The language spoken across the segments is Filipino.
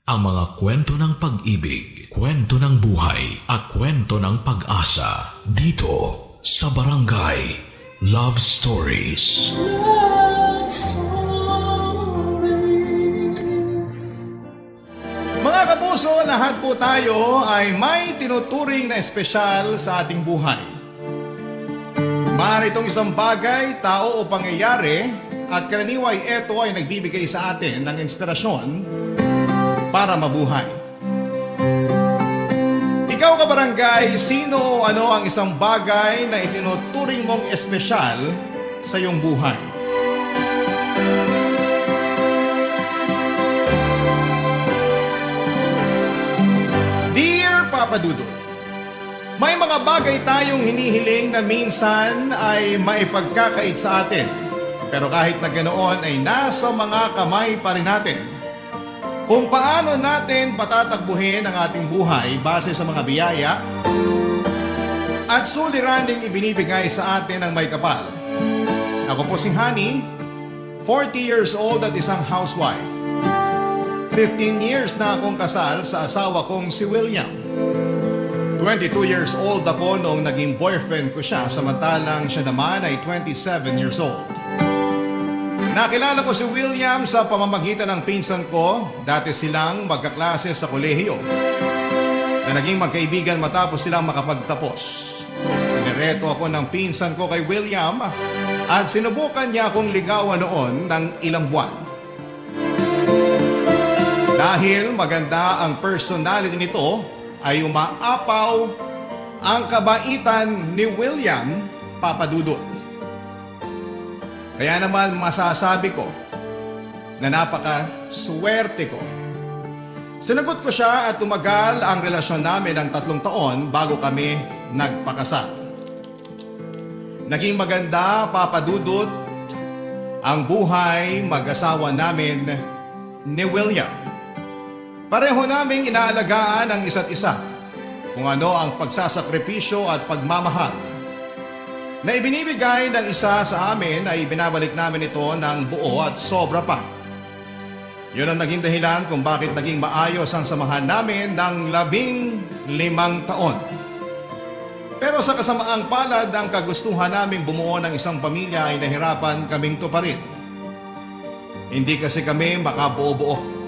Ang mga kwento ng pag-ibig, kwento ng buhay, at kwento ng pag-asa dito sa Barangay Love Stories. Love Stories. Mga kapuso, lahat po tayo ay may tinuturing na espesyal sa ating buhay. Maaari itong isang bagay, tao o pangyayari at karaniway ito ay nagbibigay sa atin ng inspirasyon para mabuhay. Ikaw kabarangay, sino o ano ang isang bagay na itinuturing mong espesyal sa iyong buhay? Dear Papa Dudut, may mga bagay tayong hinihiling na minsan ay maipagkakait sa atin. Pero kahit na ganoon ay nasa mga kamay pa rin natin kung paano natin patatakbuhin ang ating buhay base sa mga biyaya at suliraning ibinibigay sa atin ng may kapal. Ako po si Honey, 40 years old at isang housewife. 15 years na akong kasal sa asawa kong si William. 22 years old ako noong naging boyfriend ko siya, samantalang siya naman ay 27 years old. Nakilala ko si William sa pamamagitan ng pinsan ko. Dati silang magkaklase sa kolehiyo na naging magkaibigan matapos silang makapagtapos. Nireto ako ng pinsan ko kay William at sinubukan niya akong ligawan noon ng ilang buwan. Dahil maganda ang personality nito, ay umaapaw ang kabaitan ni William, Papa Dudut. Kaya naman masasabi ko na napaka-swerte ko. Sinagot ko siya at tumagal ang relasyon namin ng 3 taon bago kami nagpakasal. Naging maganda, Papa Dudut, ang buhay mag-asawa namin ni William. Pareho naming inaalagaan ang isa't isa kung ano ang pagsasakripisyo at pagmamahal na ibinibigay ng isa sa amin ay binabalik namin ito ng buo at sobra pa. Yun ang naging dahilan kung bakit naging maayos ang samahan namin ng 15 taon. Pero sa kasamaang palad ang kagustuhan naming bumuo ng isang pamilya ay nahirapan kaming tuparin. Hindi kasi kami makabuo-buo.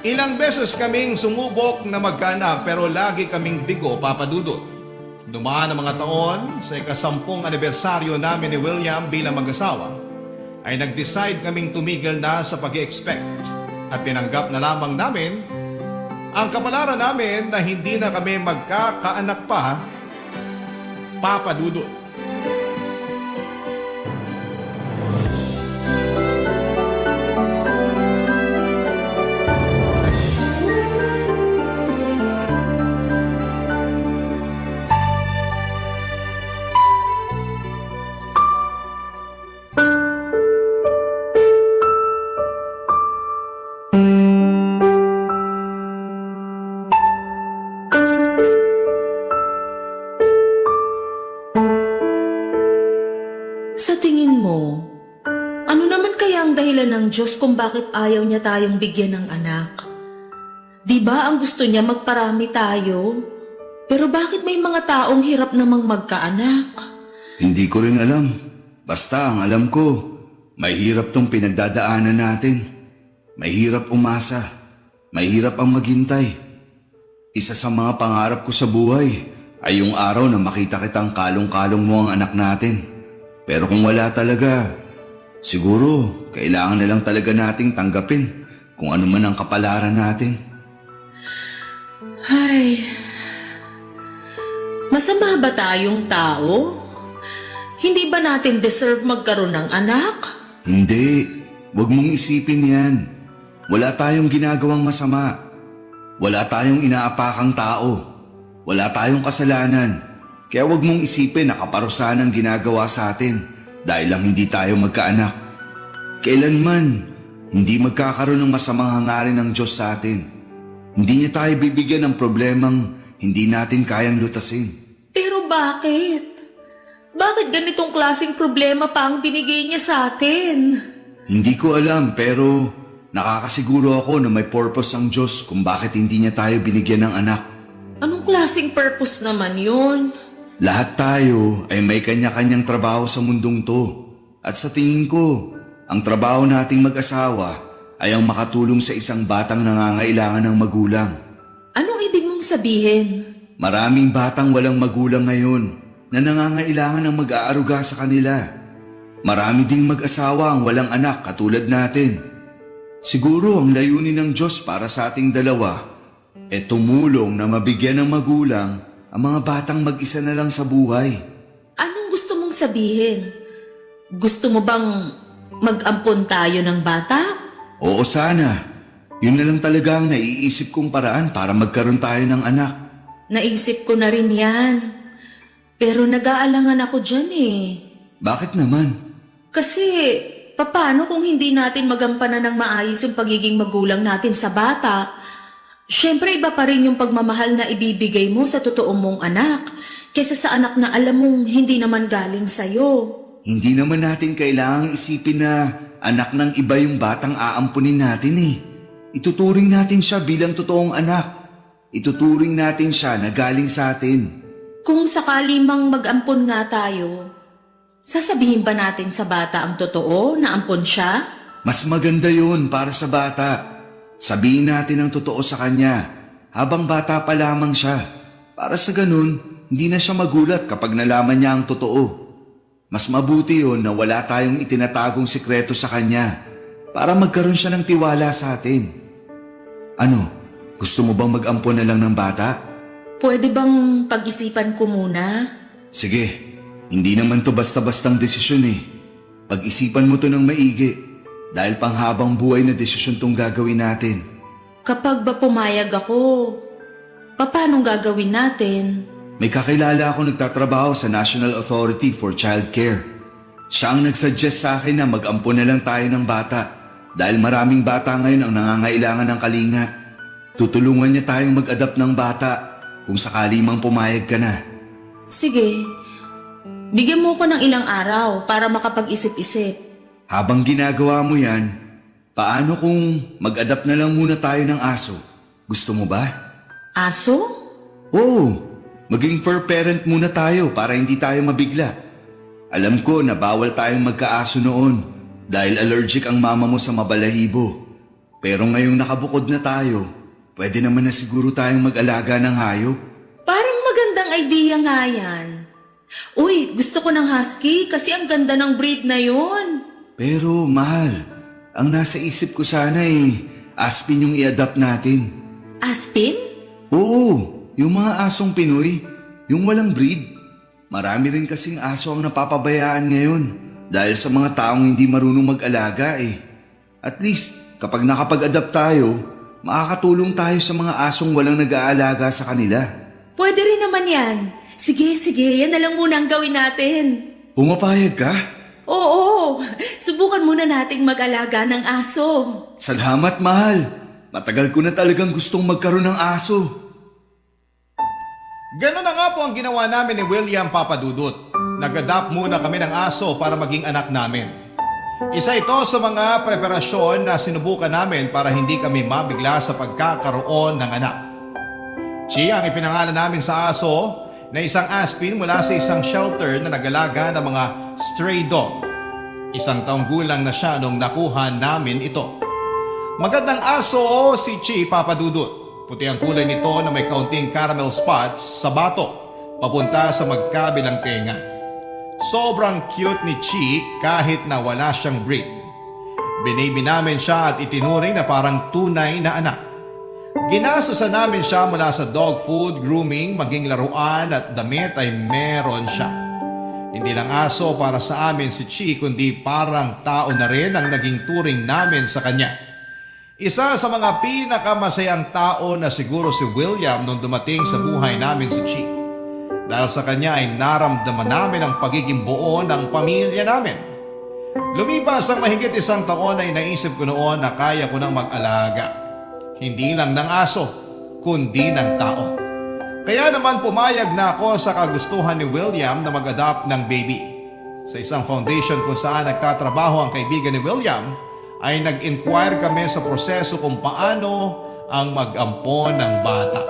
Ilang beses kaming sumubok na magkaanak pero lagi kaming bigo, Papa Dudut. Dumaan ang mga taon, sa ika-10 anibersaryo namin ni William bilang mag-asawa, ay nag-decide kaming tumigil na sa pag-i-expect at tinanggap na lamang namin ang kapalaran namin na hindi na kami magkakaanak pa, Papa Dudut. Sa tingin mo, ano naman kaya ang dahilan ng Diyos kung bakit ayaw niya tayong bigyan ng anak? Di ba ang gusto niya magparami tayo? Pero bakit may mga taong hirap namang magkaanak? Hindi ko rin alam. Basta ang alam ko, may hirap tong pinagdadaanan natin. May hirap umasa. May hirap ang maghintay. Isa sa mga pangarap ko sa buhay ay yung araw na makita kitang kalong-kalong mo ang anak natin. Pero kung wala talaga, siguro kailangan na lang talaga nating tanggapin kung ano man ang kapalaran natin. Ay, masama ba tayong tao? Hindi ba natin deserve magkaroon ng anak? Hindi, wag mong isipin yan. Wala tayong ginagawang masama. Wala tayong inaapakang tao. Wala tayong kasalanan. Kaya wag mong isipin na kaparusahan ang ginagawa sa atin dahil lang hindi tayo magkaanak. Kailanman, hindi magkakaroon ng masamang hangarin ng Diyos sa atin. Hindi niya tayo bibigyan ng problemang hindi natin kayang lutasin. Pero bakit? Bakit ganitong klaseng problema pa ang binigay niya sa atin? Hindi ko alam pero Nakakasiguro ako na may purpose ang Diyos kung bakit hindi niya tayo binigyan ng anak. Anong klaseng purpose naman yun? Lahat tayo ay may kanya-kanyang trabaho sa mundong to. At sa tingin ko, ang trabaho nating mag-asawa ay ang makatulong sa isang batang nangangailangan ng magulang. Anong ibig mong sabihin? Maraming batang walang magulang ngayon na nangangailangan ng mag-aaruga sa kanila. Marami ding mag-asawa ang walang anak katulad natin. Siguro ang layunin ng Diyos para sa ating dalawa ay tumulong na mabigyan ng magulang ang mga batang mag-isa na lang sa buhay. Anong gusto mong sabihin? Gusto mo bang mag-ampon tayo ng bata? Oo sana. Yun na lang talaga ang naiisip kong paraan para magkaroon tayo ng anak. Naisip ko na rin yan. Pero nag-aalangan ako dyan eh. Bakit naman? Kasi paano kung hindi natin magampanan ng maayos yung pagiging magulang natin sa bata? Siyempre iba pa rin yung pagmamahal na ibibigay mo sa totoo mong anak kaysa sa anak na alam mong hindi naman galing sa'yo. Hindi naman natin kailangang isipin na anak ng iba yung batang aampunin natin eh. Ituturing natin siya bilang totoong anak. Ituturing natin siya na galing sa atin. Kung sakali mang mag-ampon nga tayo, sasabihin ba natin sa bata ang totoo na ampon siya? Mas maganda yun para sa bata. Sabihin natin ang totoo sa kanya habang bata pa lamang siya. Para sa ganun, hindi na siya magulat kapag nalaman niya ang totoo. Mas mabuti yun na wala tayong itinatagong sikreto sa kanya para magkaroon siya ng tiwala sa atin. Ano, gusto mo bang mag-ampon na lang ng bata? Pwede bang pag-isipan ko muna? Sige, hindi naman to basta-bastang desisyon eh. Pag-isipan mo to ng maigi dahil panghabang buhay na desisyon tong gagawin natin. Kapag ba pumayag ako, paano gagawin natin? May kakilala ako nagtatrabaho sa National Authority for Child Care. Siya ang nagsuggest sa akin na mag-ampon na lang tayo ng bata dahil maraming bata ngayon ang nangangailangan ng kalinga. Tutulungan niya tayong mag-adapt ng bata kung sakali mang pumayag ka na. Sige, bigyan mo ko ng ilang araw para makapag-isip-isip. Habang ginagawa mo yan, paano kung mag-adapt na lang muna tayo ng aso? Gusto mo ba? Aso? Oo, maging fur parent muna tayo para hindi tayo mabigla. Alam ko na bawal tayong magkaaso noon dahil allergic ang mama mo sa mabalahibo. Pero ngayong nakabukod na tayo, pwede naman na siguro tayong mag-alaga ng hayop. Parang magandang idea nga yan. Uy, gusto ko ng husky kasi ang ganda ng breed na yun. Pero mahal, ang nasa isip ko sana ay Aspin yung i-adapt natin. Aspin? Oo, yung mga asong Pinoy, yung walang breed. Marami rin kasing aso ang napapabayaan ngayon dahil sa mga taong hindi marunong mag-alaga eh. At least, kapag nakapag-adapt tayo, makakatulong tayo sa mga asong walang nag-aalaga sa kanila. Pwede rin naman yan. Sige, yan na lang muna ang gawin natin. Pumapayag ka? Oo, subukan muna nating mag-alaga ng aso. Salamat, mahal. Matagal ko na talagang gustong magkaroon ng aso. Ganun na nga po ang ginawa namin ni William Papadudut. Nag-adapt muna kami ng aso para maging anak namin. Isa ito sa mga preparasyon na sinubukan namin para hindi kami mabigla sa pagkakaroon ng anak. Chi ang ipinangalan namin sa aso na isang aspin mula sa isang shelter na nag-alaga ng mga stray dog. 1 taong gulang na siya nung nakuha namin ito. Magandang aso si Chi Papadudut. Puti ang kulay nito na may kaunting caramel spots sa batok papunta sa magkabilang tenga. Sobrang cute ni Chi kahit na wala siyang breed. Binaby namin siya at itinuring na parang tunay na anak. Ginastosan namin siya mula sa dog food, grooming, maging laruan at damit ay meron siya. Hindi lang aso para sa amin si Chi kundi parang tao na rin ang naging turing namin sa kanya. Isa sa mga pinakamasayang tao na siguro si William nung dumating sa buhay namin si Chi. Dahil sa kanya ay naramdaman namin ang pagiging buo ng pamilya namin. Lumipas ang mahigit 1 taon ay naisip ko noon na kaya ko nang mag-alaga. Hindi lang ng aso, kundi ng tao. Kaya naman pumayag na ako sa kagustuhan ni William na mag-adopt ng baby. Sa isang foundation kung saan nagtatrabaho ang kaibigan ni William, ay nag-inquire kami sa proseso kung paano ang mag-ampon ng bata.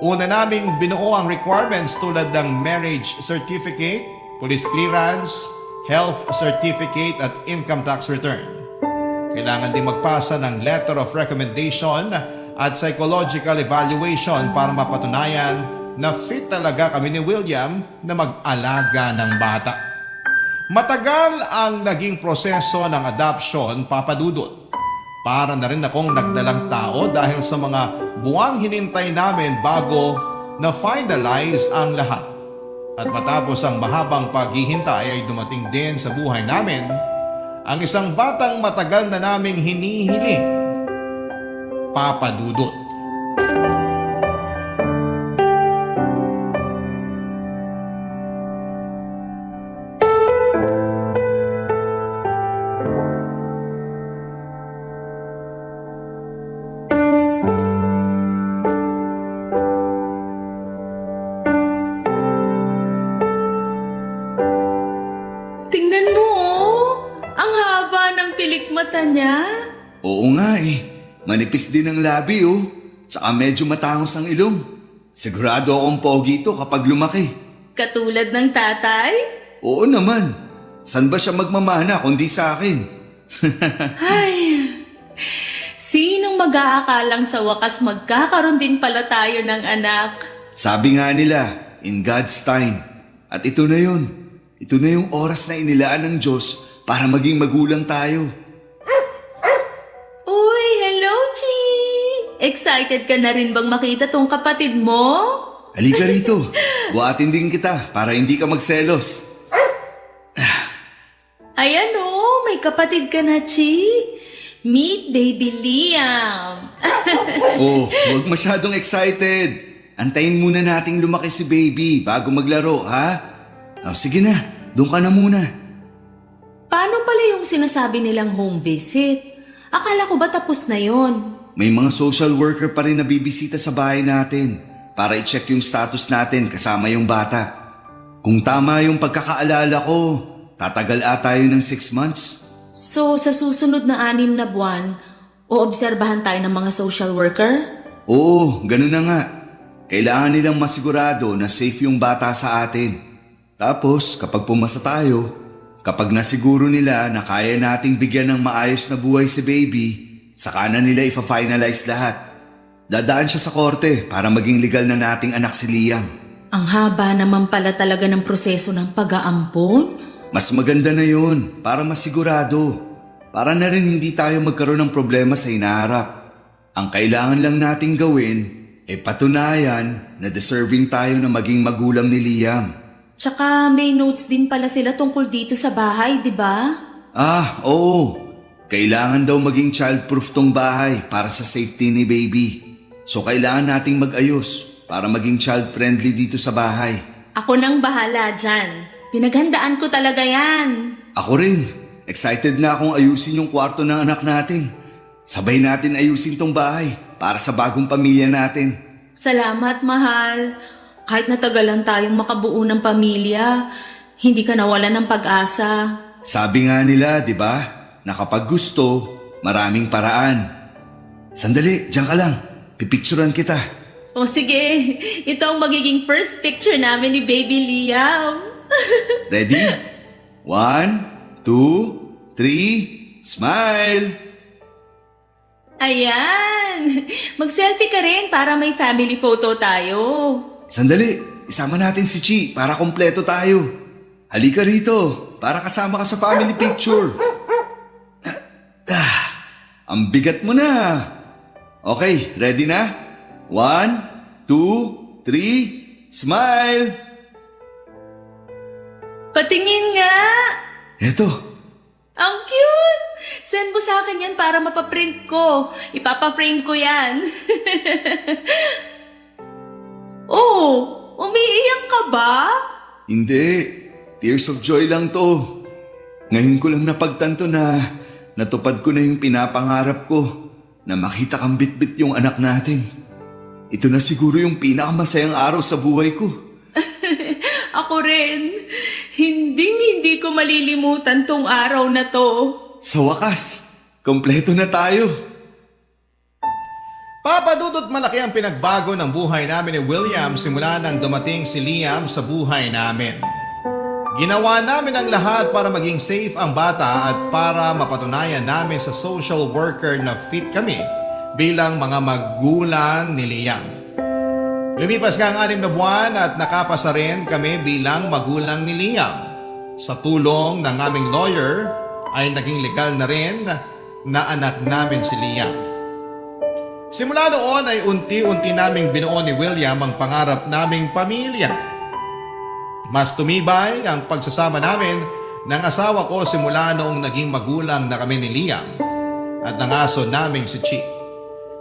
Una naming binuo ang requirements tulad ng marriage certificate, police clearance, health certificate at income tax return. Kailangan din magpasa ng letter of recommendation at psychological evaluation para mapatunayan na fit talaga kami ni William na mag-alaga ng bata. Matagal ang naging proseso ng adoption, Papa Dudut. Para na rin akong nagdalang tao dahil sa mga buwang hinintay namin bago na finalize ang lahat. At matapos ang mahabang paghihintay ay dumating din sa buhay namin ang isang batang matagal na naming hinihiling, Papa Dudut. Tingnan mo, oh. Ang haba ng pilik mata niya. Oo nga eh. Manipis din ang labi oh. Tsaka medyo matangos ang ilong. Sigurado akong pogi ito kapag lumaki. Katulad ng tatay. Oo naman. San ba siya magmamana kundi sa akin? Ay, sinong mag-aakalang sa wakas magkakaroon din pala tayo ng anak? Sabi nga nila, in God's time. At ito na yun. Ito na yung oras na inilaan ng Diyos para maging magulang tayo. Uy, hello, Chi! Excited ka na rin bang makita tong kapatid mo? Halika rito. Buhatin din kita para hindi ka magselos. Ayan oh, may kapatid ka na, Chi. Meet baby Liam. Oh, huwag masyadong excited. Antayin muna nating lumaki si baby bago maglaro, ha? Oh, sige na, doon ka na muna. Paano pala yung sinasabi nilang home visit? Akala ko ba tapos na yon? May mga social worker pa rin na bibisita sa bahay natin para i-check yung status natin kasama yung bata. Kung tama yung pagkakaalala ko, tatagal tayo ng 6 months. So, sa susunod na 6 na buwan, oobserbahan tayo ng mga social worker? Oo, ganun na nga. Kailangan nilang masigurado na safe yung bata sa atin. Tapos, kapag pumasa tayo, kapag nasiguro nila na kaya nating bigyan ng maayos na buhay si baby, saka na nila ipa-finalize lahat. Dadaan siya sa korte para maging legal na nating anak si Liam. Ang haba naman pala talaga ng proseso ng pag-aampon. Mas maganda na yun para masigurado. Para na rin hindi tayo magkaroon ng problema sa hinaharap. Ang kailangan lang nating gawin ay patunayan na deserving tayo na maging magulang ni Liam. Tsaka may notes din pala sila tungkol dito sa bahay, di ba? Ah, oo. Kailangan daw maging childproof tong bahay para sa safety ni baby. So kailangan nating mag-ayos para maging child-friendly dito sa bahay. Ako nang bahala dyan. Pinaghandaan ko talaga yan. Ako rin. Excited na akong ayusin yung kwarto ng anak natin. Sabay natin ayusin tong bahay para sa bagong pamilya natin. Salamat, mahal. Kahit natagalan tayong makabuo ng pamilya, hindi ka nawalan ng pag-asa. Sabi nga nila, di ba, na kapag gusto, maraming paraan. Sandali, diyan ka lang. Pipicturan kita. O sige, ito ang magiging first picture namin ni Baby Liam. Ready? 1, 2, 3, smile! Ayan! Mag-selfie ka rin para may family photo tayo. Sandali, isama natin si Chi para kompleto tayo. Halika rito para kasama ka sa family picture. Ang bigat mo na. Okay, ready na? 1, 2, 3, smile! Patingin nga! Eto, Ang cute! Send mo sa akin yan para mapaprint ko. Ipapa-frame ko yan. Oh, umiiyak ka ba? hindi. Tears of joy lang to. Ngayon ko lang napagtanto na natupad ko na yung pinapangarap ko na makita kang bitbit yung anak natin. Ito na siguro yung pinakamasayang araw sa buhay ko. Ako rin. Hindi ko malilimutan tong araw na to. Sa wakas, Kompleto na tayo. Papa Dudut, malaki ang pinagbago ng buhay namin ni William simula nang dumating si Liam sa buhay namin. Ginawa namin ang lahat para maging safe ang bata at para mapatunayan namin sa social worker na fit kami bilang mga magulang ni Liam. Lumipas nga ang 6 na buwan at nakapasa rin kami bilang magulang ni Liam. Sa tulong ng aming lawyer ay naging legal na rin na anak namin si Liam. Simula noon ay unti-unti naming binuo ni William ang pangarap naming pamilya. Mas tumibay ang pagsasama namin ng asawa ko simula noong naging magulang na kami ni Liam at ng aso naming si Chi.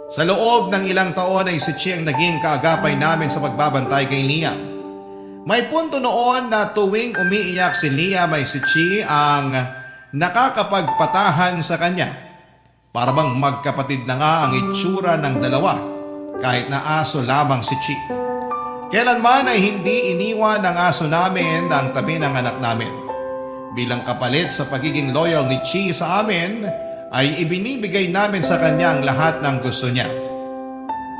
Sa loob ng ilang taon ay si Chi ang naging kaagapay namin sa pagbabantay kay Liam. May punto noon na tuwing umiiyak si Liam ay si Chi ang nakakapagpatahan sa kanya. Para bang magkapatid na nga ang itsura ng dalawa kahit na aso lamang si Chi. Kailanman ay hindi iniwan ng aso namin ang tabi ng anak namin. Bilang kapalit sa pagiging loyal ni Chi sa amin ay ibinibigay namin sa kanya ang lahat ng gusto niya.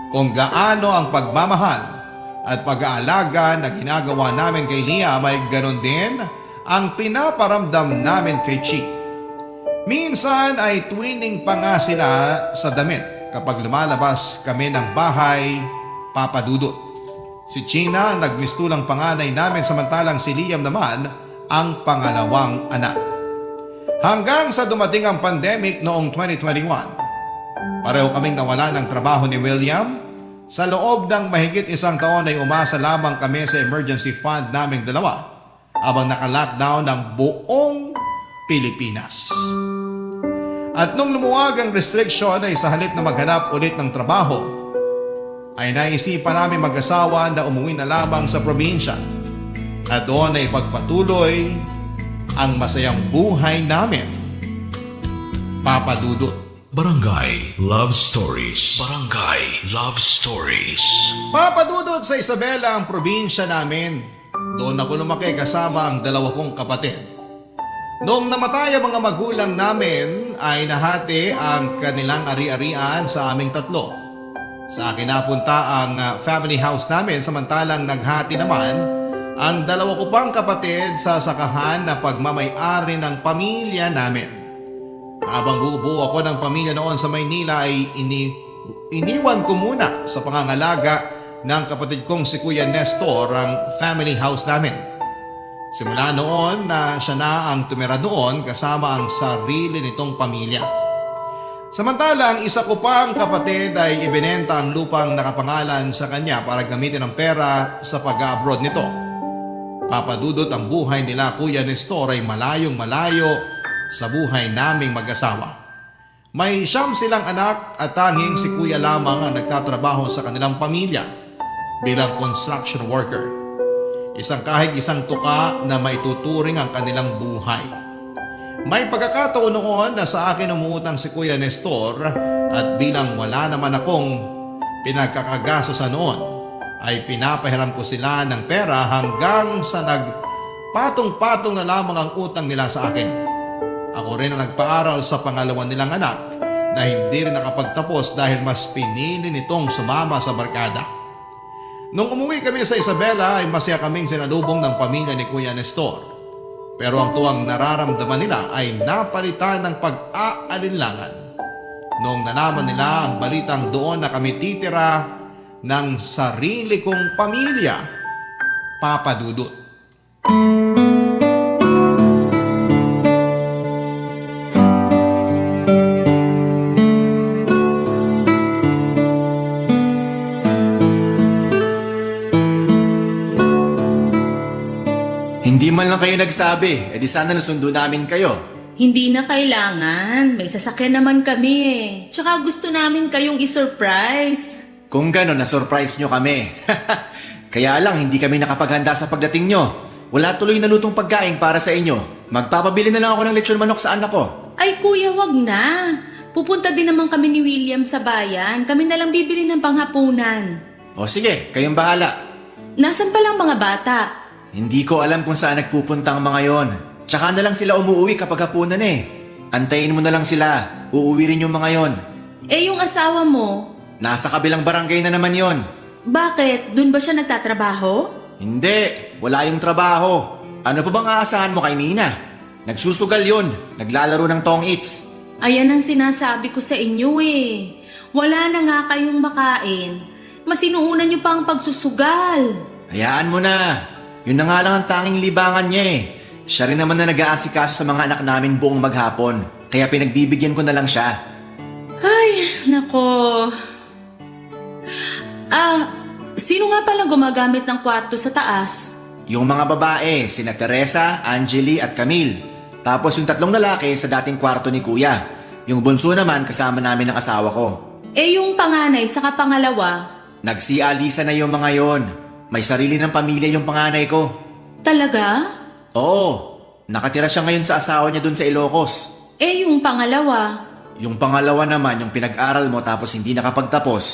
Kung gaano ang pagmamahal at pag-aalaga na ginagawa namin kay Liam ay ganon din ang pinaparamdam namin kay Chi. Minsan ay twinning pa nga sila sa damit kapag lumalabas kami ng bahay, Papa Dudut. Si China ang nagmistulang panganay namin samantalang si Liam naman ang pangalawang anak. Hanggang sa dumating ang pandemic noong 2021. Pareho kaming nawala ng trabaho ni William. Sa loob ng mahigit 1 taon ay umasa lamang kami sa emergency fund naming dalawa habang naka-lockdown ng buong Pilipinas. At nung lumuwag ang restriction ay sa halip na maghanap ulit ng trabaho, ay naisipan namin mag-asawa na umuwi na lamang sa probinsya at doon ay pagpatuloy ang masayang buhay namin. Papa Dudut. Barangay Love Stories. Barangay Love Stories. Papa Dudut, sa Isabela ang probinsya namin. Doon ako lumaki kasama ang 2 kong kapatid. Noong namatay ang mga magulang namin ay nahati ang kanilang ari-arian sa aming 3. Sa akin napunta ang family house namin samantalang naghati naman ang 2 ko pang kapatid sa sakahan na pagmamay-ari ng pamilya namin. Habang bubuo ako ng pamilya noon sa Maynila ay iniwan ko muna sa pangangalaga ng kapatid kong si Kuya Nestor ang family house namin. Simula noon na siya na ang tumira doon kasama ang sarili nitong pamilya. Samantalang isa ko pang kapatid ay ibinenta ang lupang nakapangalan sa kanya para gamitin ang pera sa pag-abroad nito. Papa Dudut, ang buhay nila Kuya Nestor ay malayong malayo sa buhay naming mag-asawa. May 9 silang anak at tanging si Kuya lamang ang nagtatrabaho sa kanilang pamilya bilang construction worker. Kahit isang tuka na maituturing ang kanilang buhay. May pagkakataon noon na sa akin umuutang si Kuya Nestor at bilang wala naman akong pinagkakagastosan noon ay pinapahiram ko sila ng pera hanggang sa nagpatong-patong na lamang ang utang nila sa akin. Ako rin ang nagpaaral sa pangalawa nilang anak na hindi rin nakapagtapos dahil mas pinili nitong sumama sa barkada. Nung umuwi kami sa Isabela ay masaya kaming sinalubong ng pamilya ni Kuya Nestor. Pero ang tuwang nararamdaman nila ay napalitan ng pag-aalinlangan. Noong nalaman nila ang balitang doon na kami titira ng sarili kong pamilya, Papa Dudut. Hindi man lang kayo nagsabi, edi sana nasundo namin kayo. Hindi na kailangan. May sasakyan naman kami eh. Tsaka gusto namin kayong isurprise. Kung gano'n, na-surprise nyo kami. Kaya lang, hindi kami nakapaghanda sa pagdating nyo. Wala tuloy na lutong pagkain para sa inyo. Magpapabili na lang ako ng lechon manok sa anak ko. Ay kuya, wag na. Pupunta din naman kami ni William sa bayan. Kami na lang bibili ng panghapunan. O sige, kayong bahala. Nasaan pa lang mga bata? Hindi ko alam kung saan nagpupunta ang mga yon. Tsaka na lang sila umuwi kapag hapunan eh. Antayin mo na lang sila. Uuwi rin yung mga yon. Eh yung asawa mo, Nasa kabilang barangay na naman yon. bakit? Doon ba siya nagtatrabaho? Hindi, wala yung trabaho. Ano pa bang aasahan mo kay Nina? Nagsusugal yon, naglalaro ng tong its. Ayan ang sinasabi ko sa inyo eh. Wala na nga kayong makain. Mas inuuna niyo pa ang pagsusugal. Hayaan mo na. Yun na nga lang ang tanging libangan niya eh. Siya rin naman na nag-aasikaso sa mga anak namin buong maghapon. Kaya pinagbibigyan ko na lang siya. Ay, nako. Sino nga pala gumagamit ng kwarto sa taas? Yung mga babae, sina Teresa, Angeli at Camille. Tapos yung 3 lalaki sa dating kwarto ni Kuya. Yung bunso naman kasama namin ng asawa ko. Eh yung panganay saka pangalawa, Nagsialisa na yung mga yon. May sarili ng pamilya yung panganay ko. talaga? Oo, nakatira siya ngayon sa asawa niya dun sa Ilocos. Eh yung pangalawa, Yung pangalawa naman, yung pinag-aral mo tapos hindi nakapagtapos.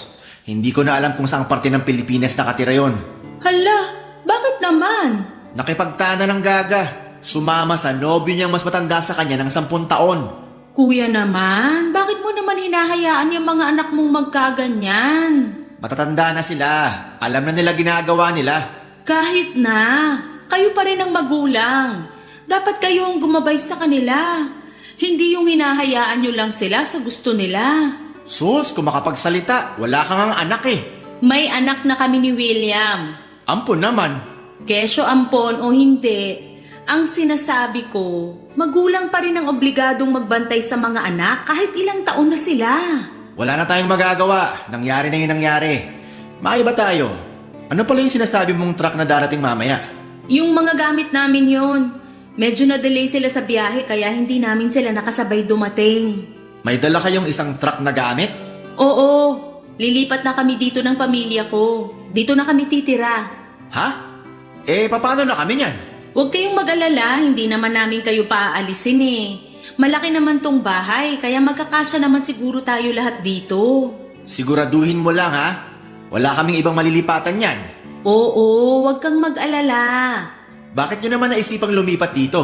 Hindi ko na alam kung saang parte ng Pilipinas nakatira yon. hala, bakit naman? Nakipagtana ng gaga. Sumama sa nobyo niyang mas matanda sa kanya ng 10 taon. Kuya naman, bakit mo naman hinahayaan yung mga anak mong magkaganyan? Matatanda na sila. Alam na nila ginagawa nila. Kahit na, kayo pa rin ang magulang. Dapat kayo ang gumabay sa kanila. Hindi yung hinahayaan nyo lang sila sa gusto nila. Sus, kung makapagsalita, wala kang ang anak eh. May anak na kami ni William. Ampon naman. Kesyo ampon o hindi, ang sinasabi ko, magulang pa rin ang obligadong magbantay sa mga anak kahit ilang taon na sila. Wala na tayong magagawa. Nangyari na yung nangyari. Maiba tayo. Ano pala yung sinasabi mong truck na darating mamaya? Yung mga gamit namin yon. Medyo na-delay sila sa biyahe kaya hindi namin sila nakasabay dumating. May dala kayong isang truck na gamit? Oo, lilipat na kami dito ng pamilya ko. Dito na kami titira. Ha? Eh, paano na kami niyan? Huwag kayong mag-alala, hindi naman namin kayo paaalisin eh. Malaki naman tong bahay, kaya magkakasya naman siguro tayo lahat dito. Siguraduhin mo lang ha? Wala kaming ibang malilipatan yan. Oo, huwag kang mag-alala. Bakit nyo naman naisipang lumipat dito?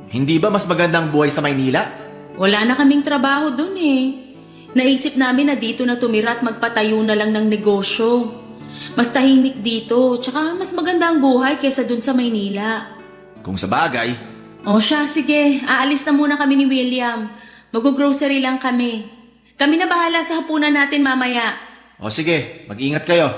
Hindi ba mas magandang buhay sa Maynila? Wala na kaming trabaho dun eh. Naisip namin na dito na tumira at magpatayo na lang ng negosyo. Mas tahimik dito, tsaka mas maganda ang buhay kesa dun sa Maynila. Kung sa bagay, O siya, sige, aalis na muna kami ni William. Mag-grocery lang kami. Kami na bahala sa hapunan natin mamaya. o sige, mag-ingat kayo.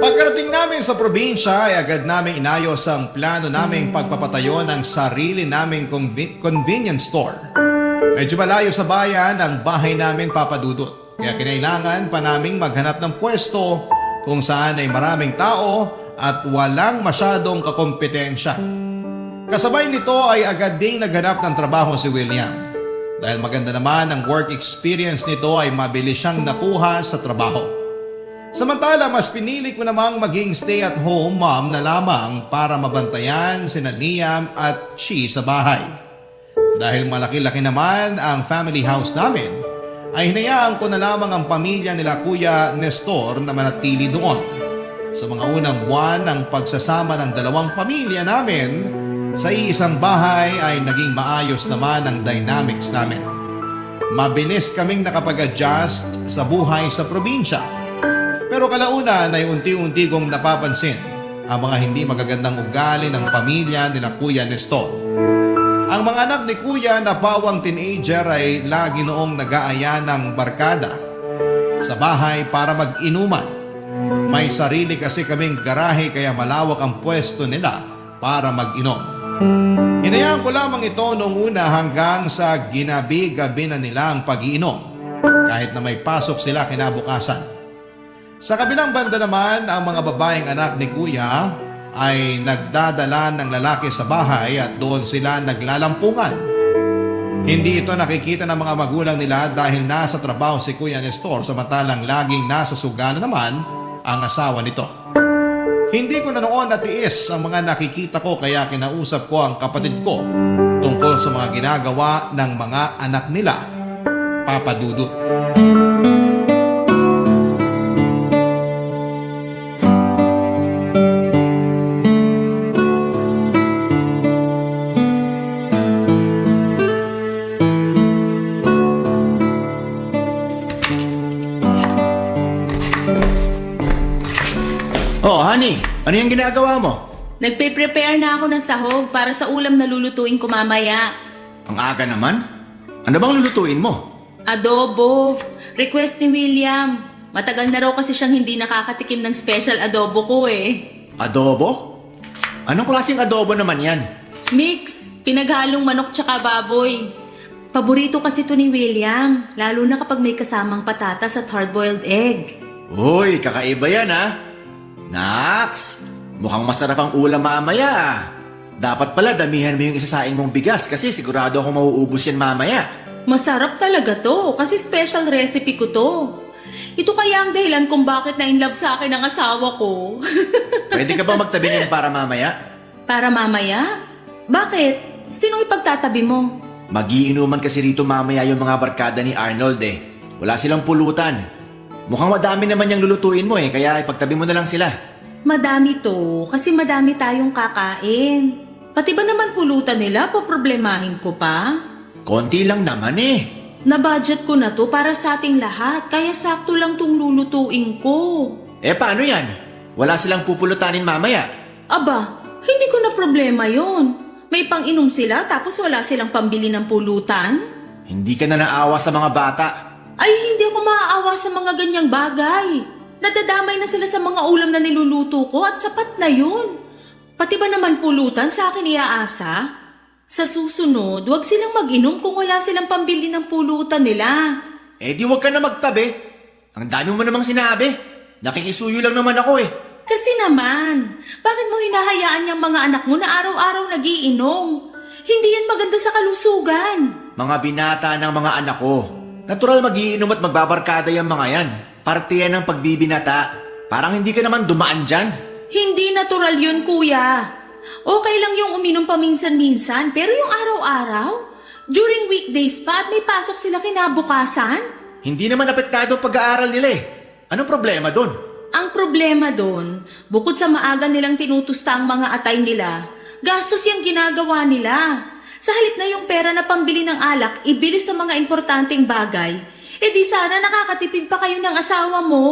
Pagkarating namin sa probinsya ay agad naming inayos ang plano naming pagpapatayo ng sarili naming convenience store. Medyo malayo sa bayan ang bahay namin, Papa Dudut. Kaya kinailangan pa naming maghanap ng pwesto kung saan ay maraming tao at walang masyadong kakompetensya. Kasabay nito ay agad ding naghanap ng trabaho si William. Dahil maganda naman ang work experience nito ay mabilis siyang nakuha sa trabaho. Samantala, mas pinili ko namang maging stay-at-home mom na lamang para mabantayan sina Liam at she sa bahay. Dahil malaki-laki naman ang family house namin, ay hinayaan ko na lamang ang pamilya nila Kuya Nestor na manatili doon. Sa mga unang buwan ng pagsasama ng dalawang pamilya namin, sa iisang bahay ay naging maayos naman ang dynamics namin. Mabilis kaming nakapag-adjust sa buhay sa probinsya. Pero kalaunan ay unti-unti kong napapansin ang mga hindi magagandang ugali ng pamilya nila Kuya Nestor. Ang mga anak ni Kuya na pawang teenager ay lagi noong nag-aaya ng barkada sa bahay para mag-inuman. May sarili kasi kaming garahe kaya malawak ang pwesto nila para mag-inom. Hinayaan ko lamang ito noong una hanggang sa ginabi-gabi na nila ang pag-iinom kahit na may pasok sila kinabukasan. Sa kabilang banda naman, ang mga babaeng anak ni Kuya ay nagdadala ng lalaki sa bahay at doon sila naglalampungan. Hindi ito nakikita ng mga magulang nila dahil nasa trabaho si Kuya Nestor samantalang laging nasa sugana naman ang asawa nito. Hindi ko na noon natiis ang mga nakikita ko kaya kinausap ko ang kapatid ko tungkol sa mga ginagawa ng mga anak nila, Papa Dudut. Honey, ano yung ginagawa mo? Nagpe-prepare na ako ng sahog para sa ulam na lulutuin ko mamaya. Ang aga naman. Ano bang lulutuin mo? Adobo. Request ni William. Matagal na raw kasi siyang hindi nakakatikim ng special adobo ko eh. Adobo? Anong klaseng adobo naman yan? Mix. Pinaghalong manok tsaka baboy. Paborito kasi to ni William. Lalo na kapag may kasamang patatas at hard-boiled egg. Uy, kakaiba yan ha. Nax, mukhang masarap ang ulam mamaya ah. Dapat pala damihan mo yung isasaing mong bigas kasi sigurado akong mauubos yan mamaya. Masarap talaga to kasi special recipe ko to. Ito kaya ang dahilan kung bakit na-inlove sa akin ang asawa ko. Pwede ka ba magtabi niyan para mamaya? Para mamaya? Bakit? Sinong ipagtatabi mo? Magiinuman kasi rito mamaya yung mga barkada ni Arnold eh. Wala silang pulutan. Mukhang madami naman yung lulutuin mo eh, kaya ipagtabi mo na lang sila. Madami to kasi madami tayong kakain. Pati ba naman pulutan nila, paproblemahin ko pa? Konti lang naman eh. Na-budget ko na to para sa ating lahat, kaya sakto lang tong lulutuin ko. Eh paano yan? Wala silang pupulutanin mamaya. Aba, hindi ko na problema yon. May pang-inom sila tapos wala silang pambili ng pulutan? Hindi ka na naawa sa mga bata. Ay, hindi ako maaawa sa mga ganyang bagay. Nadadamay na sila sa mga ulam na niluluto ko at sapat na yun. Pati ba naman pulutan sa akin iaasa? Sa susunod, wag silang mag-inom kung wala silang pambili ng pulutan nila. Eh di wag ka na magtabi. Ang dami mo namang sinabi. Nakikisuyo lang naman ako eh. Kasi naman, bakit mo hinahayaan yung mga anak mo na araw-araw nagiinom? Hindi yan maganda sa kalusugan. Mga binata ng mga anak ko. Natural magiinom at magbabarkada yung mga yan. Parte yan ng pagbibinata. Parang hindi ka naman dumaan dyan. Hindi natural yun, kuya. Okay lang yung uminom paminsan-minsan, pero yung araw-araw? During weekdays pa at may pasok sila kinabukasan? Hindi naman apektado ang pag-aaral nila eh. Anong problema dun? Ang problema doon, bukod sa maaga nilang tinutusta ang mga atay nila, gastos yung ginagawa nila. Sa halip na yung pera na pambili ng alak, ibili sa mga importanteng bagay, di sana nakakatipid pa kayo ng asawa mo.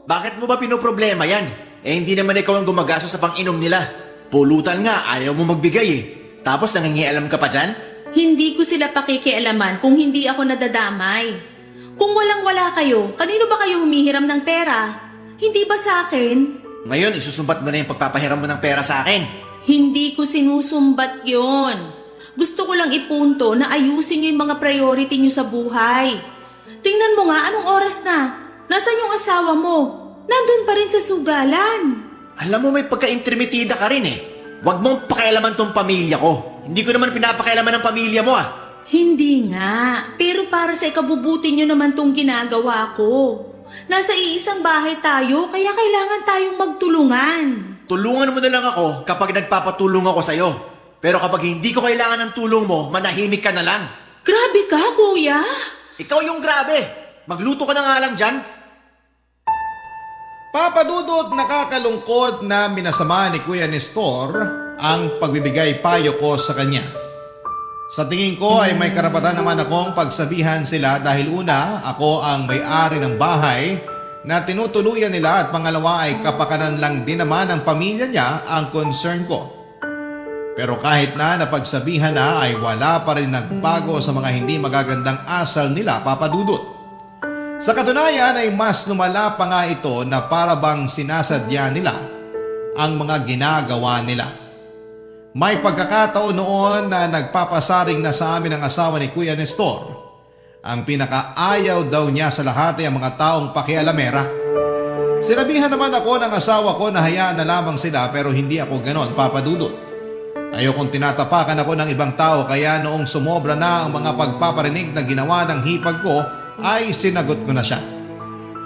Bakit mo ba pinoproblema yan? Eh hindi naman ikaw ang gumagastos sa pang-inom nila. Pulutan nga, ayaw mo magbigay eh. Tapos nangingialam ka pa dyan? Hindi ko sila pakikialaman kung hindi ako nadadamay. Kung walang-wala kayo, kanino ba kayo humihiram ng pera? Hindi ba sa akin? Ngayon, isusumbat mo na yung pagpapahiram mo ng pera sa akin. Hindi ko sinusumbat yon. Gusto ko lang ipunto na ayusin niyo yung mga priority niyo sa buhay. Tingnan mo nga anong oras na. Nasaan yung asawa mo? Nandun pa rin sa sugalan. Alam mo may pagka-intermitida ka rin eh. Huwag mong pakialaman tong pamilya ko. Hindi ko naman pinapakialaman ng pamilya mo ah. Hindi nga, pero para sa ikabubuti niyo naman tong ginagawa ko. Nasa iisang bahay tayo, kaya kailangan tayong magtulungan. Tulungan mo na lang ako kapag nagpapatulong ako sa'yo. Pero kapag hindi ko kailangan ng tulong mo, manahimik ka na lang. Grabe ka, kuya. Ikaw yung grabe. Magluto ka na nga lang dyan. Papadudot, nakakalungkod na minasama ni Kuya Nestor ang pagbibigay payo ko sa kanya. Sa tingin ko ay may karapatan naman akong pagsabihan sila dahil una, ako ang may-ari ng bahay na tinutuluyan nila at pangalawa ay kapakanan lang din naman ng pamilya niya ang concern ko. Pero kahit na napagsabihan na ay wala pa rin nagbago sa mga hindi magagandang asal nila, Papadudot. Sa katunayan ay mas lumala pa nga ito na para bang sinasadya nila ang mga ginagawa nila. May pagkakataon noon na nagpapasaring na sa amin ang asawa ni Kuya Nestor. Ang pinakaayaw daw niya sa lahat ay ang mga taong pakialamera. Sinabihan naman ako ng asawa ko na hayaan na lamang sila pero hindi ako ganon, Papadudot. Ayokong tinatapakan ako ng ibang tao kaya noong sumobra na ang mga pagpaparinig na ginawa ng hipag ko ay sinagot ko na siya.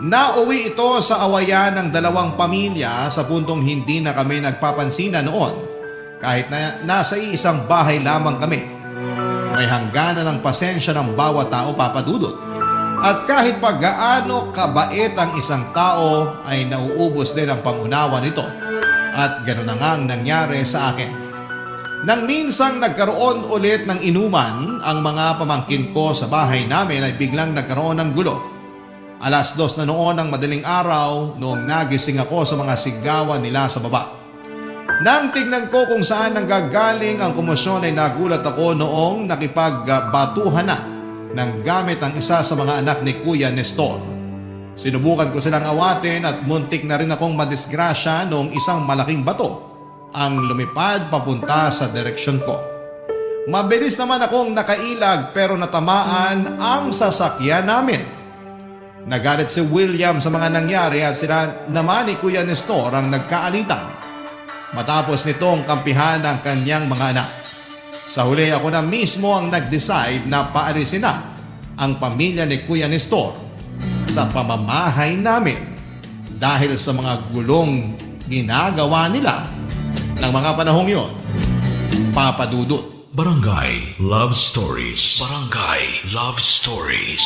Nauwi ito sa awayan ng dalawang pamilya sa puntong hindi na kami nagpapansinan noon kahit na nasa isang bahay lamang kami. May hangganan ng pasensya ng bawat tao, Papadudot. At kahit pa gaano kabait ang isang tao ay nauubos din ang pangunawa nito. At gano'n na nga ang nangyari sa akin. Nang minsang nagkaroon ulit ng inuman, ang mga pamangkin ko sa bahay namin ay biglang nagkaroon ng gulo. 2:00 na noon ng madaling araw noong nagising ako sa mga sigawan nila sa baba. Nang tignan ko kung saan nanggagaling ang komosyon ay nagulat ako noong nakipagbatuhan na ng gamit ang isa sa mga anak ni Kuya Nestor. Sinubukan ko silang awatin at muntik na rin akong madisgrasya noong isang malaking bato ang lumipad papunta sa direksyon ko. Mabilis naman akong nakailag pero natamaan ang sasakyan namin. Nagalit si William sa mga nangyari at sila naman ni Kuya Nestor ang nagkaalitan. Matapos nitong kampihan ang kanyang mga anak. Sa huli ako na mismo ang nag-decide na paalisin na ang pamilya ni Kuya Nestor sa pamamahay namin dahil sa mga gulong ginagawa nila ng mga panahong yon. Papa Dudut. Barangay Love Stories. Barangay Love Stories.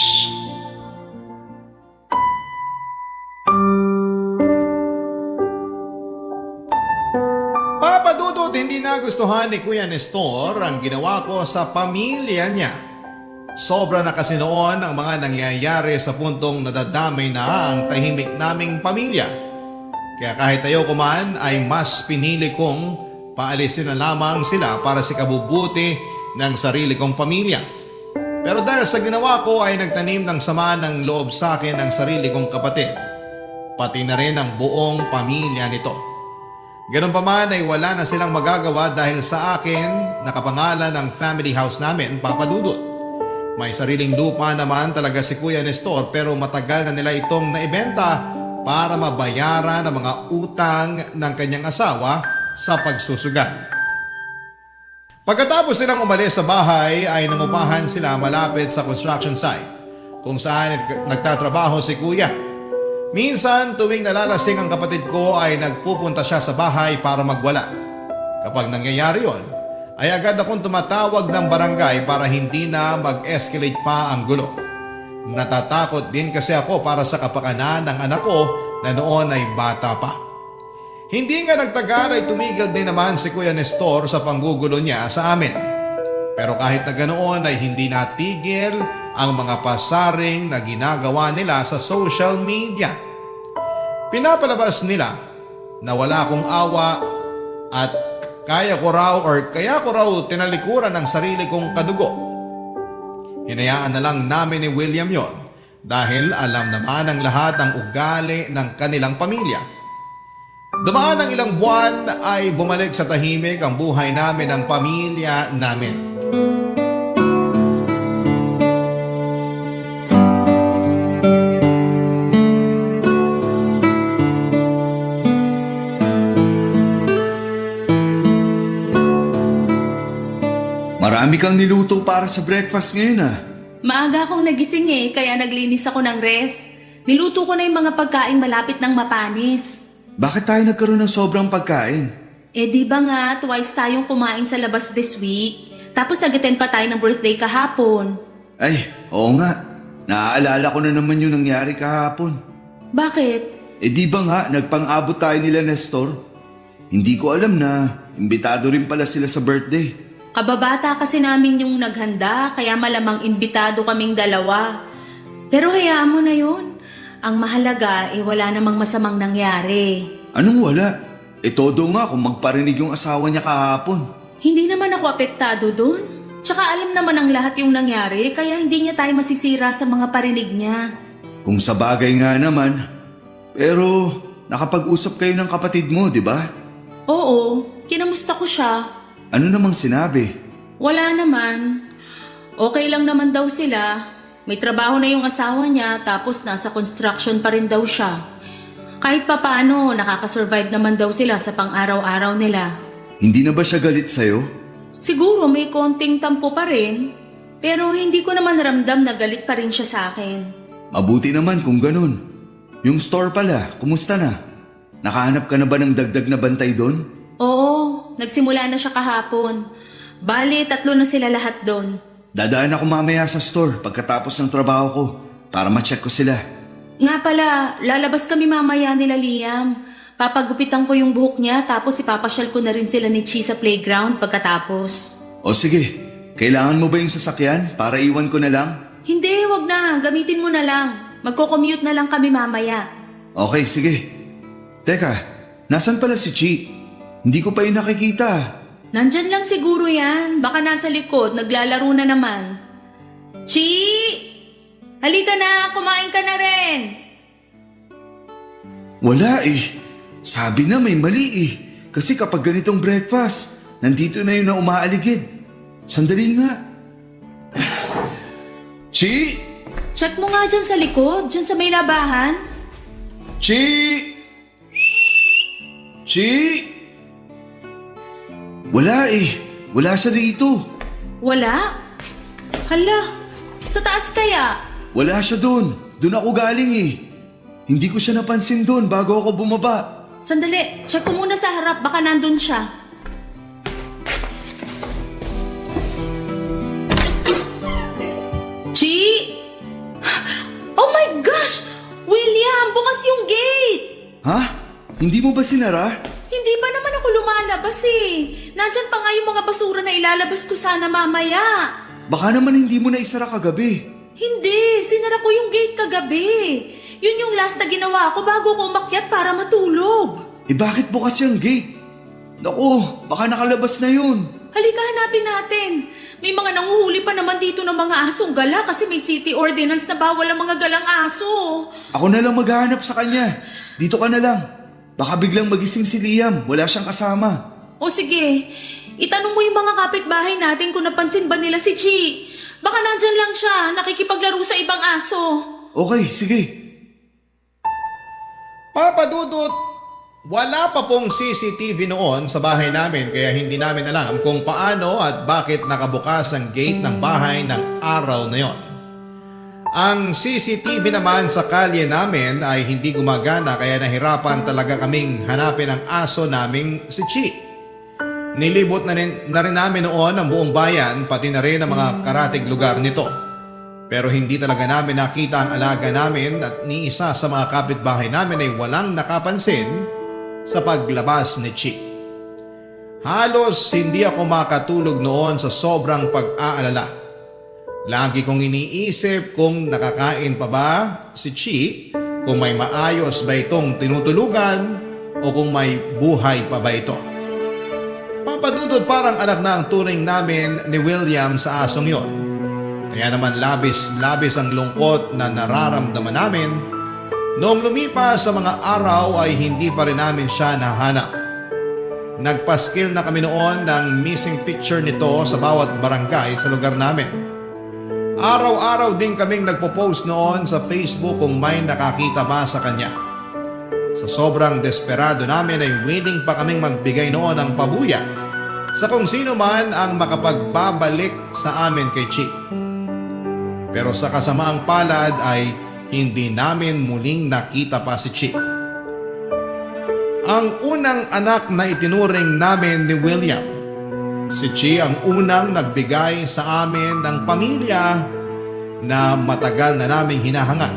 Papa Dudut, hindi nagustuhan ni Kuya Nestor ang ginawa ko sa pamilya niya. Sobra na kasi noon ang mga nangyayari sa puntong nadadamay na ang tahimik naming pamilya. Kaya kahit ayoko man ay mas pinili kong paalisin na lamang sila para sa kabubuti ng sarili kong pamilya. Pero dahil sa ginawa ko ay nagtanim ng sama ng loob sa akin ang sarili kong kapatid. Pati na rin ang buong pamilya nito. Ganun pa man ay wala na silang magagawa dahil sa akin nakapangalan ang family house namin, Papa Dudut. May sariling lupa naman talaga si Kuya Nestor pero matagal na nila itong naibenta para mabayaran ang mga utang ng kanyang asawa sa pagsusugal. Pagkatapos nilang umalis sa bahay ay nangupahan sila malapit sa construction site kung saan nagtatrabaho si Kuya. Minsan tuwing nalalasing ang kapatid ko ay nagpupunta siya sa bahay para magwala. Kapag nangyayari yon, ay agad akong tumatawag ng barangay para hindi na mag-escalate pa ang gulo. Natatakot din kasi ako para sa kapakanan ng anak ko na noon ay bata pa. Hindi nga nagtagal ay tumigil din naman si Kuya Nestor sa panggugulo niya sa amin. Pero kahit na ganoon ay hindi natigil ang mga pasaring na ginagawa nila sa social media. Pinapalabas nila na wala akong awa at kaya ko raw tinalikuran ang sarili kong kadugo. Hinayaan na lang namin ni William yon dahil alam naman ng lahat ang ugali ng kanilang pamilya. Dumaan ang ilang buwan ay bumalik sa tahimik ang buhay namin ng pamilya namin. Marami kang niluto para sa breakfast ngayon ah. Maaga akong nagising kaya naglinis ako ng ref. Niluto ko na yung mga pagkain malapit ng mapanis. Bakit tayo nagkaroon ng sobrang pagkain? Di ba nga, twice tayong kumain sa labas this week. Tapos nag-attend pa tayo ng birthday kahapon. Ay, oo nga. Naaalala ko na naman yung nangyari kahapon. Bakit? Di ba nga, nagpang-abot tayo nila Nestor? Hindi ko alam na imbitado rin pala sila sa birthday. Kababata kasi namin yung naghanda, kaya malamang imbitado kaming dalawa. Pero hayaan mo na yun. Ang mahalaga, wala namang masamang nangyari. Anong wala? Todo nga kung magparinig yung asawa niya kahapon. Hindi naman ako apektado dun. Tsaka alam naman ang lahat yung nangyari, kaya hindi niya tayo masisira sa mga parinig niya. Kung sa bagay nga naman. Pero nakapag-usap kayo ng kapatid mo, di ba? Oo, kinamusta ko siya. Ano namang sinabi? Wala naman. Okay lang naman daw sila. May trabaho na yung asawa niya tapos nasa construction pa rin daw siya. Kahit papaano, nakakasurvive naman daw sila sa pang-araw-araw nila. Hindi na ba siya galit sa'yo? Siguro may konting tampo pa rin. Pero hindi ko naman ramdam na galit pa rin siya sa akin. Mabuti naman kung ganun. Yung store pala, kumusta na? Nakahanap ka na ba ng dagdag na bantay doon? Oo, nagsimula na siya kahapon. Bale, 3 na sila lahat doon. Dadaan ako mamaya sa store pagkatapos ng trabaho ko para ma-check ko sila. Nga pala, lalabas kami mamaya nila Liam. Papagupitan ko yung buhok niya tapos ipapasyal ko na rin sila ni Chi sa playground pagkatapos. O sige, kailangan mo ba yung sasakyan para iwan ko na lang? Hindi, wag na. Gamitin mo na lang. Magko-commute na lang kami mamaya. Okay, sige. Teka, nasan pala si Chi? Hindi ko pa yun nakikita. Nandyan lang siguro yan. Baka nasa likod, naglalaro na naman. Chi! Halika na, kumain ka na rin. Wala eh. Sabi na may mali eh. Kasi kapag ganitong breakfast, nandito na yun na umaaligid. Sandali nga. Chi! Check mo nga dyan sa likod, dyan sa may labahan. Chi! Chi! Wala eh. Wala siya dito. Wala? Hala, sa taas kaya? Wala siya doon. Doon ako galing eh. Hindi ko siya napansin doon bago ako bumaba. Sandali, check ko muna sa harap, baka nandun siya. Chi! Oh my gosh! William, bukas yung gate! Ha? Hindi mo ba sinara? Hindi pa naman ako lumalabas eh. Nandyan pa nga yung mga basura na ilalabas ko sana mamaya. Baka naman hindi mo na isara kagabi. Hindi, sinara ko yung gate kagabi. Yun yung last na ginawa ko bago ko umakyat para matulog. Eh bakit bukas yung gate? Naku, baka nakalabas na yun. Halika, hanapin natin. May mga nanguhuli pa naman dito ng mga asong gala kasi may city ordinance na bawal ang mga galang aso. Ako na lang maghahanap sa kanya. Dito ka na lang. Baka biglang magising si Liam. Wala siyang kasama. O sige, itanong mo yung mga kapitbahay natin kung napansin ba nila si Chi. Baka nandyan lang siya, nakikipaglaro sa ibang aso. Okay, sige. Papa Dudut, wala pa pong CCTV noon sa bahay namin kaya hindi namin alam kung paano at bakit nakabukas ang gate ng bahay ng araw na yon. Ang CCTV naman sa kalye namin ay hindi gumagana kaya nahirapan talaga kaming hanapin ang aso naming si Chi. Nilibot na rin namin noon ang buong bayan pati na rin ang mga karatig lugar nito. Pero hindi talaga namin nakita ang alaga namin at ni isa sa mga kapitbahay namin ay walang nakapansin sa paglabas ni Chi. Halos hindi ako makatulog noon sa sobrang pag-aalala. Lagi kong iniisip kung nakakain pa ba si Chi, kung may maayos ba itong tinutulugan o kung may buhay pa ba ito. Papadudod parang anak na ang turing namin ni William sa asong yon. Kaya naman labis ang lungkot na nararamdaman namin. Noong lumipas sa mga araw ay hindi pa rin namin siya nahanap. Nagpaskil na kami noon ng missing picture nito sa bawat barangay sa lugar namin. Araw-araw din kaming nagpo-post noon sa Facebook kung may nakakita ba sa kanya. Sa sobrang desperado namin ay willing pa kaming magbigay noon ng pabuya sa kung sino man ang makapagbabalik sa amin kay Chi. Pero sa kasamaang palad ay hindi namin muling nakita pa si Chi. Ang unang anak na itinuring namin ni William, si Chi ang unang nagbigay sa amin ng pamilya na matagal na naming hinahangad.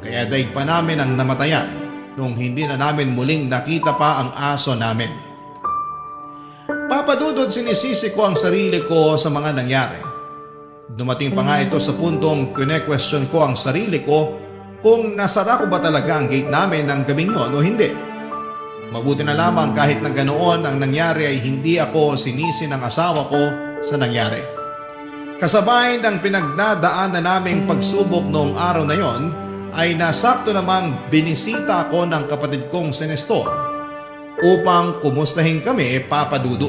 Kaya daig pa namin ang namatayan nung hindi na namin muling nakita pa ang aso namin. Papadudod sinisisi ko ang sarili ko sa mga nangyari. Dumating pa nga ito sa puntong kine-question ko ang sarili ko kung nasara ko ba talaga ang gate namin ng gabing yon o hindi. Mabuti na lamang kahit na ganoon ang nangyari ay hindi ako sinisi ng asawa ko sa nangyari. Kasabay ng pinagdadaan na naming pagsubok noong araw na yon ay nasakto namang binisita ako ng kapatid kong si Nestor upang kumustahin kami, Papa Dudu.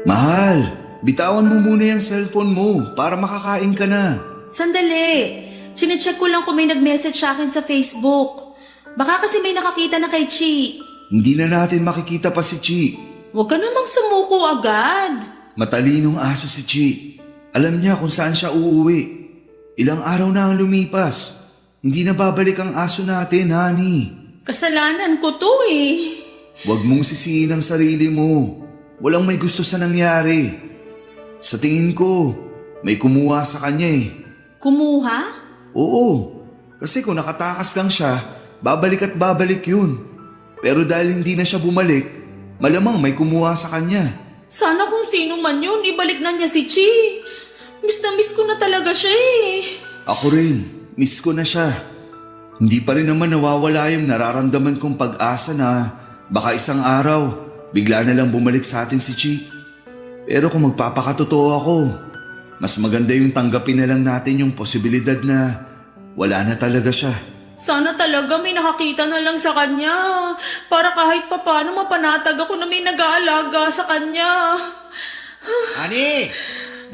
Mahal, bitawan mo muna yung cellphone mo para makakain ka na. Sandali, chinecheck ko lang kung may nag-message sa akin sa Facebook. Baka kasi may nakakita na kay Chi. Hindi na natin makikita pa si Chi. Huwag ka namang sumuko agad. Matalinong aso si Chi. Alam niya kung saan siya uuwi. Ilang araw na ang lumipas. Hindi na babalik ang aso natin, honey. Kasalanan ko to eh. Huwag mong sisihin ang sarili mo. Walang may gusto sa nangyari. Sa tingin ko, May kumuha sa kanya eh. Kumuha? Oo, kasi kung nakatakas lang siya, babalik at babalik yun. Pero dahil hindi na siya bumalik, malamang may kumuha sa kanya. Sana kung sino man yun, ibalik na niya si Chi. Miss na miss ko na talaga siya eh. Ako rin, miss ko na siya. Hindi pa rin naman nawawala yung nararamdaman kong pag-asa na baka isang araw, bigla na lang bumalik sa atin si Chi. Pero kung magpapakatotoo ako, mas maganda yung tanggapin na lang natin yung posibilidad na wala na talaga siya. Sana talaga may nakakita na lang sa kanya. Para kahit papano mapanatag ako na may nag-aalaga sa kanya. Honey,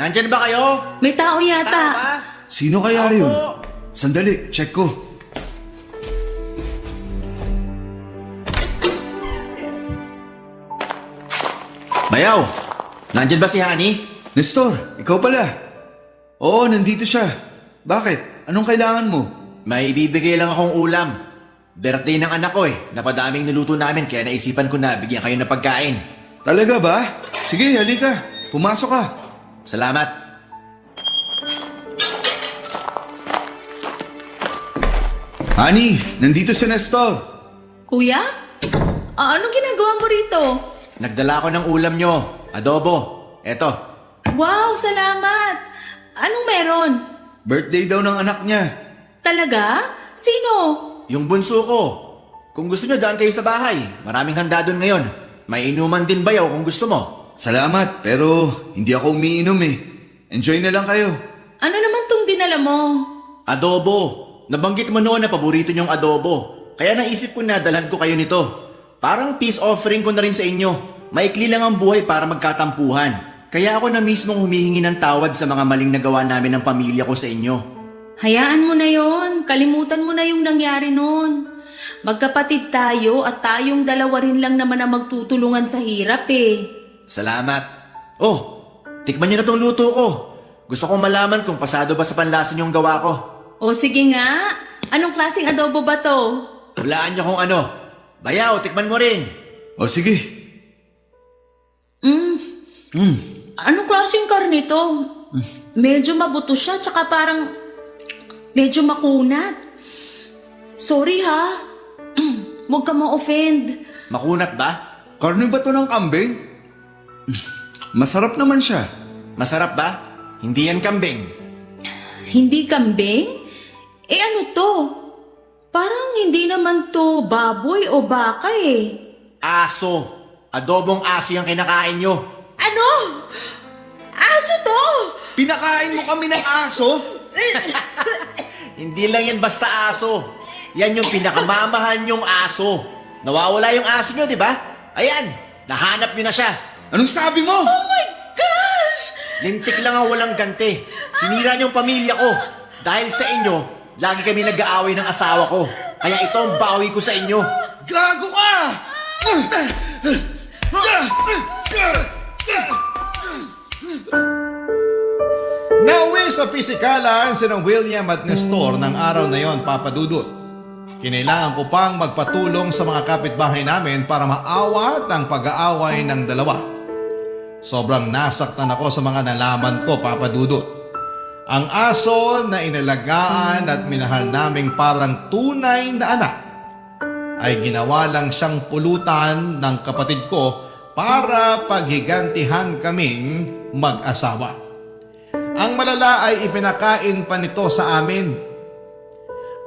nandyan ba kayo? May tao yata. Tama? Sino kaya Ako. yun? Sandali, check ko. Bayaw, nandyan ba si Honey? Nestor, ikaw pala. Oo, nandito siya. Bakit? Anong kailangan mo? May ibibigay lang akong ulam. Birthday ng anak ko eh. Napadaming niluto namin kaya naisipan ko na bigyan kayo ng pagkain. Talaga ba? Sige, halika. Pumasok ka. Salamat. Honey, nandito si Nestor. Kuya? Anong ginagawa mo rito? Nagdala ko ng ulam nyo. Adobo. Eto. Wow, salamat. Anong meron? Birthday daw ng anak niya. Talaga? Sino? Yung bunso ko. Kung gusto nyo, daan kayo sa bahay. Maraming handa doon ngayon. May inuman din bayaw kung gusto mo. Salamat, pero hindi ako umiinom eh. Enjoy na lang kayo. Ano naman tong dinala mo? Adobo. Nabanggit mo noon na paborito nyong adobo. Kaya naisip ko na dalhan ko kayo nito. Parang peace offering ko na rin sa inyo. Maikli lang ang buhay para magkatampuhan. Kaya ako na mismong humihingi ng tawad sa mga maling nagawa namin ng pamilya ko sa inyo. Hayaan mo na yon. Kalimutan mo na yung nangyari noon. Magkapatid tayo at tayong dalawa rin lang naman ang magtutulungan sa hirap eh. Salamat. Oh, tikman nyo na tong luto ko. Gusto kong malaman kung pasado ba sa panlasa yung gawa ko. O sige nga, anong klaseng adobo ba to? Hulaan nyo kung ano. Bayaw, tikman mo rin. O sige. Anong klaseng karne to? Medyo mabuto siya, tsaka parang medyo makunat. Sorry ha. Huwag ka ma-offend. Makunat ba? Karne ba to ng kambing? Masarap naman siya. Masarap ba? Hindi yan kambing. Hindi kambing? Eh ano to? Parang hindi naman to baboy o baka eh. Aso. Adobong aso yung kinakain nyo. Ano? Aso to? Pinakain mo kami ng aso? Hindi lang yan basta aso. Yan yung pinakamamahal nyong aso. Nawawala yung aso nyo, di ba? Ayan, nahanap nyo na siya. Anong sabi mo? Oh my gosh! Lintik lang ang walang ganti. Sinira nyo ang pamilya ko. Dahil sa inyo, lagi kami nag-aaway ng asawa ko. Kaya ito ang bawi ko sa inyo. Gago ka! Nauwi sa pisikalan sinang William at Nestor ng araw na yon, Papa Dudut. Kinailangan ko pang magpatulong sa mga kapitbahay namin para maawat ang pag-aaway ng dalawa. Sobrang nasaktan ako sa mga nalaman ko, Papa Dudut. Ang aso na inalagaan at minahal naming parang tunay na anak ay ginawa lang siyang pulutan ng kapatid ko para paghigantihan kaming mag-asawa. Ang malala ay ipinakain pa nito sa amin.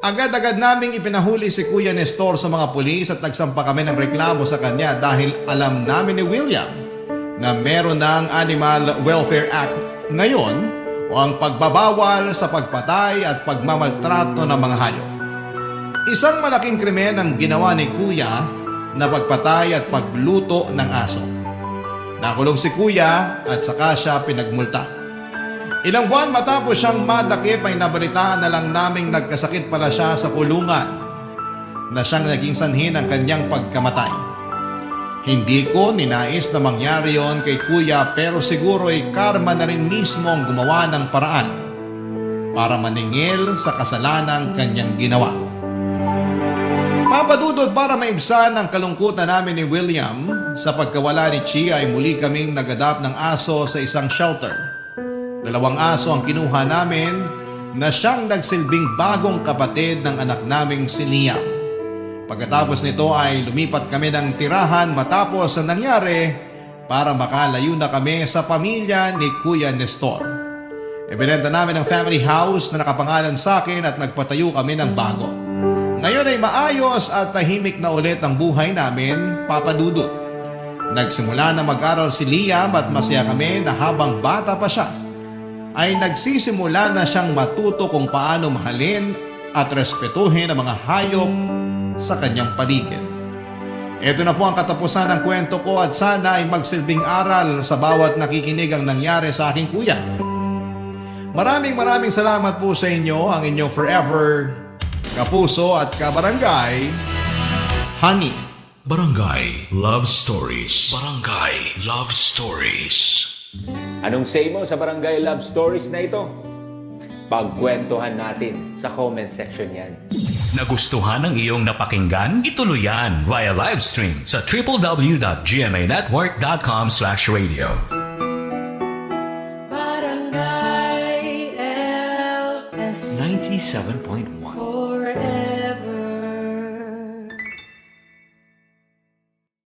Agad-agad naming ipinahuli si Kuya Nestor sa mga pulis at nagsampa kami ng reklamo sa kanya dahil alam namin ni William na meron ng Animal Welfare Act ngayon o ang pagbabawal sa pagpatay at pagmamaltrato ng mga hayop. Isang malaking krimen ang ginawa ni Kuya na pagpatay at pagluto ng aso. Nakulong si Kuya at saka siya pinagmulta. Ilang buwan matapos siyang madakip ay nabalitaan na lang naming nagkasakit pala siya sa kulungan na siyang naging sanhi ng kanyang pagkamatay. Hindi ko ninais na mangyari yon kay Kuya pero siguro ay karma na rin mismo ang gumawa ng paraan para maningil sa kasalanang kanyang ginawa. Papadudod para maibsan ang kalungkutan namin ni William sa pagkawala ni Chia ay muli kaming nag-adapt ng aso sa isang shelter. 2 aso ang kinuha namin na siyang nagsilbing bagong kapatid ng anak naming si Liam. Pagkatapos nito ay lumipat kami ng tirahan matapos ang nangyari para makalayo na kami sa pamilya ni Kuya Nestor. Ibinenta namin ang family house na nakapangalan sa akin at nagpatayo kami ng bago. Ngayon ay maayos at tahimik na ulit ang buhay namin, Papa Dudut. Nagsimula na mag-aral si Liam at masaya kami na habang bata pa siya, ay nagsisimula na siyang matuto kung paano mahalin at respetuhin ang mga hayop sa kanyang paligid. Ito na po ang katapusan ng kwento ko at sana ay magsilbing aral sa bawat nakikinig ang nangyari sa aking kuya. Maraming salamat po sa inyo, ang inyong forever kapuso at kabarangay, Honey. Barangay Love Stories. Barangay Love Stories. Anong say mo sa Barangay Love Stories na ito? Pagkwentuhan natin sa comment section yan. Nagustuhan ng iyong napakinggan? Ituloy yan via live stream sa www.gmanetwork.com/radio. Barangay LS 97.1